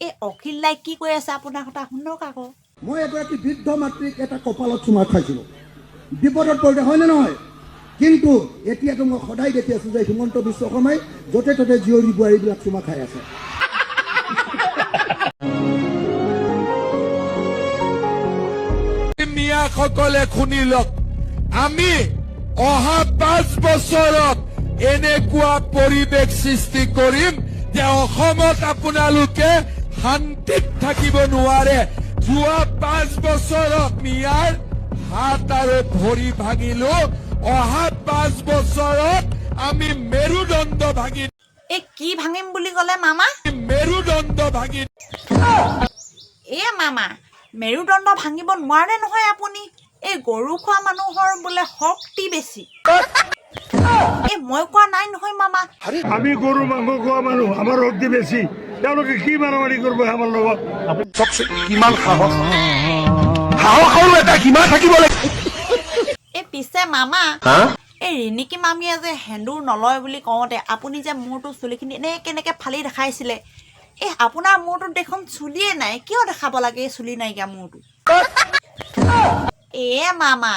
এই অখিল দাই কি কৈ আছে আপোনাৰ কথা শুনক আকৌ। মই এগৰাকী বৃদ্ধ মাতৃক এটা কপালত চুমা খাইছিলোঁ, বিপদত পৰিলে হয়নে নহয়? কিন্তু এতিয়াতো মই সদায় দেখি আছোঁ যে হিমন্ত বিশ্ব শৰ্মাই য'তে ত'তে জীয়ৰী বোৱাৰীবিলাক চুমা খাই আছে। মিয়াসকলে শুনি লওক, আমি অহা 5 বছৰত এনেকুৱা পৰিৱেশ সৃষ্টি কৰিম যে অসমত আপোনালোকে শান্তিত থাকিব নোৱাৰে। যোৱা 5 বছৰত মিয়াৰ হাত আৰু ভৰি ভাঙিলো, অহা 5 বছৰত আমি মেৰুদণ্ড ভাঙিম। এই কি ভাঙিম বুলি ক'লে মামা? মেৰুদণ্ড ভাঙিম। মামা মেৰুদণ্ড ভাঙিব নোৱাৰে নহয় আপুনি। এই গৰু খোৱা মানুহৰ বোলে শক্তি বেছি। মই কোৱা নাই নহয় মামা। আমি গৰু মাংস খোৱা মানুহ, আমাৰ শক্তি বেছি। তেওঁলোকে কি মাৰামাৰি কৰিব আমাৰ লগত? কিমান সাহস আৰু এটা সীমা থাকিব লাগে। পিছে মামা, এই ৰিণিকী মামীয়ে যে সেন্দুৰ নলয় বুলি কওঁতে আপুনি যে মূৰটো চুলিখিনি এনেকে ফালি দেখাইছিলে, আপোনাৰ মূৰটোত দেখোন চুলিয়ে নাই, কিয় দেখাব লাগে এই চুলি নাইকিয়া মূৰটো? মামা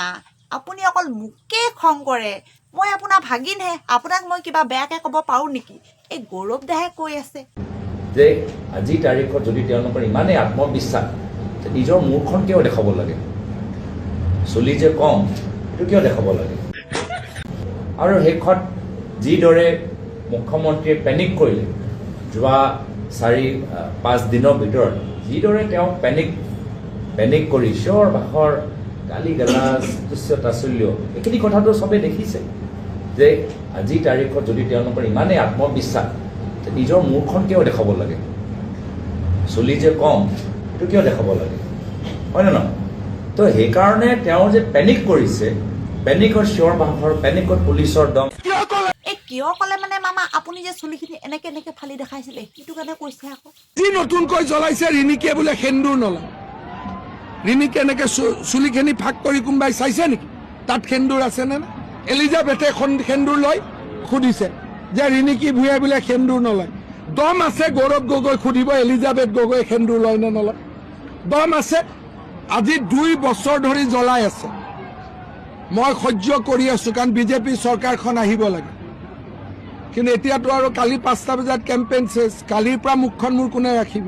আপুনি অকল মোকে খং কৰে, মই আপোনাৰ ভাগিনহে, আপোনাক মই কিবা বেয়াকে ক'ব পাৰোঁ নেকি? এই গৌৰৱ দাহে কৈ আছে যে আজিৰ তাৰিখত যদি তেওঁলোকৰ ইমানেই আত্মবিশ্বাস, নিজৰ মুখখন কিয় দেখাব লাগে? চুলি যে কম, এইটো কিয় দেখাব লাগে? আৰু শেষত যিদৰে মুখ্যমন্ত্ৰীয়ে পেনিক কৰিলে, যোৱা 4-5 দিনৰ ভিতৰত যিদৰে তেওঁ পেনিক কৰি চিঞৰ বাখৰ, গালি গালাজ, তুচ্ছ তাচল্য, এইখিনি কথাটো চবেই দেখিছে যে আজিৰ তাৰিখত যদি তেওঁলোকৰ ইমানেই আত্মবিশ্বাস, নিজৰ মুখখন কিয় দেখাব লাগে? চুলি যে কম, এইটো কিয় দেখাব লাগে? হয় নে নহয়? তো সেইকাৰণে তেওঁ যে পেনিক কৰিছে, পেনিকত চিঞৰ বাখৰ, পেনিকত পুলিচৰ দম। কিয় ক'লে মানে মামা? আপুনি যে চুলিখিনি এনেকে ফালি দেখাইছিলে, সেইটো কাৰণে কৈছে আকৌ। যি নতুনকৈ জ্বলাইছে ৰিণিকীয়ে বোলে সেন্দুৰ নলয়। ৰিণিকীয়ে এনেকে চুলিখিনি ফাক কৰি কোনোবাই চাইছে নেকি? তাত সেন্দুৰ আছে নে নাই? এলিজাবেথে সেন্দুৰ লয়? সুধিছে যে ৰিণিকী ভূঞাই বোলে সেন্দুৰ নলয়। দম আছে গৌৰৱ গগৈ সুধিব এলিজাবেথ গগৈ সেন্দুৰ লয় নে নলয়? দম আছে। আজি 2 বছৰ ধৰি জ্বলাই আছে। মই সহ্য কৰি আছো, কাৰণ বিজেপি চৰকাৰখন আহিব লাগে। কিন্তু এতিয়াতো আৰু কালি 5টা বজাত কেম্পেইন চেছ। কালিৰ পৰা মুখখন মোৰ কোনে ৰাখিব?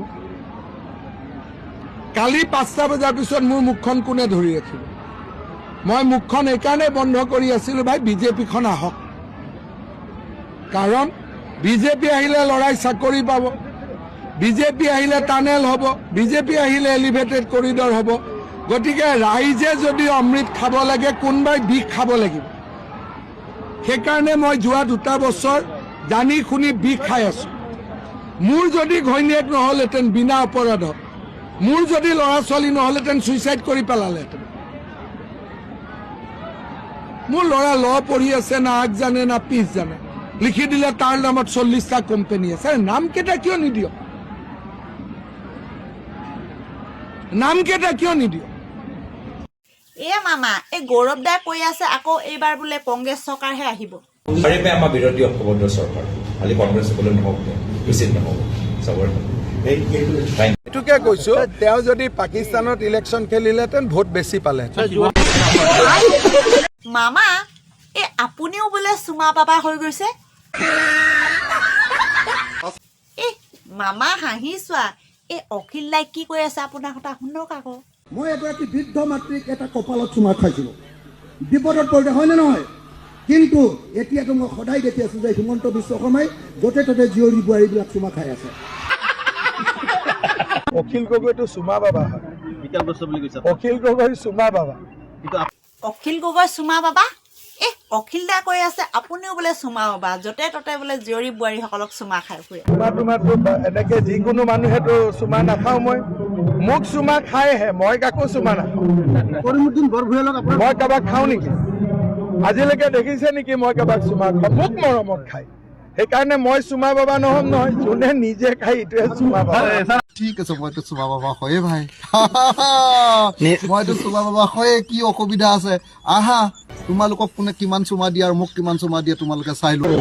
কালি 5টা বজাৰ পিছত মোৰ মুখখন কোনে ধৰি ৰাখিব? মই মুখখন এইকাৰণে বন্ধ কৰি আছিলো, ভাই বিজেপিখন আহক। কাৰণ বিজেপি আহিলে ল'ৰাই চাকৰি পাব, বিজেপি আহিলে টানেল হ'ব, বিজেপি আহিলে এলিভেটেড কৰিডৰ হ'ব। গতিকে ৰাইজে যদি অমৃত খাব লাগে, কোনোবাই বিষ খাব লাগিব। সেইকাৰণে মই যোৱা 2টা বছৰ জানি শুনি বিষ খাই আছো। মোৰ যদি ঘৈণীয়েক নহ'লেহেঁতেন বিনা অপৰাধত, মোৰ যদি ল'ৰা ছোৱালী নহ'লেহেঁতেন চুইচাইড কৰি পেলালেহেঁতেন। মোৰ ল'ৰা পঢ়ি আছে, না আগ জানে না পিছ জানে। লিখি দিলে তাৰ নামত 40টা কোম্পানী আছে। নামকেইটা কিয় নিদিয়? নামকেইটা কিয় নিদিয়? মামা, এই গৌৰৱ দাই কৈ আছে আকৌ এইবাৰ বোলে কংগ্ৰেছ চৰকাৰহে আহিব। আমাৰ বিৰোধী অসমৰ চৰকাৰ, খালি কংগ্ৰেছ হ'বলৈ নহ'ব, উচিত নহ'ব চবৰে। এইটোকে কৈছো, তেওঁ যদি পাকিস্তানত ইলেকশ্যন খেলিলেহেঁতেন ভোট বেছি পালে। মামা, আপুনিও বোলে চুমা বাবা হৈ গৈছে। মামা হাঁহি চোৱা, অখিল দাই কি কৈ আছে আপোনাৰ কথা শুনক আকৌ। মই এগৰাকী বৃদ্ধ মাতৃক এটা কপালত চুমা খাইছিলোঁ, বিপদত পৰিলে হয়নে নহয়? কিন্তু এতিয়াতো মই সদায় দেখি আছোঁ যে হিমন্ত বিশ্ব শৰ্মাই য'তে ত'তে জীয়ৰী বোৱাৰীবিলাক চুমা খাই আছে। অখিল গগৈটো চুমা বাবা হয়। অখিল গগৈ চুমা বাবা। অখিল গগৈ চুমা বাবা? অখিল দাই কৈ আছে আপুনিও বোলে চুমা বাবা, য'তে ত'তে বোলে জীয়ৰী বোৱাৰীসকলক চুমা খাই ফুৰে। তোমাৰতো এনেকে যিকোনো মানুহেতো চুমা নাখাওঁ মই। মোক চুমা খাইহে, মই কাকো চুমা নাখাওঁ। মই কাৰোবাক খাওঁ নেকি? আজিলৈকে দেখিছে নেকি মই কাৰোবাক চুমা খাওঁ? মোক মৰমত খায়। সেইকাৰণে মই চুমা বাবা নহ'ম নহয়, যোনে নিজে খাই ইটোৱে চুমা বাবা। ঠিক আছে, মইতো চুমা বাবা হয়ে ভাই। মইতো চুমা বাবা হয়ে, কি অসুবিধা আছে? আহা, তোমালোকক কোনে কিমান চুমা দিয়ে আৰু মোক কিমান চুমা দিয়ে তোমালোকে চাই লোৱা।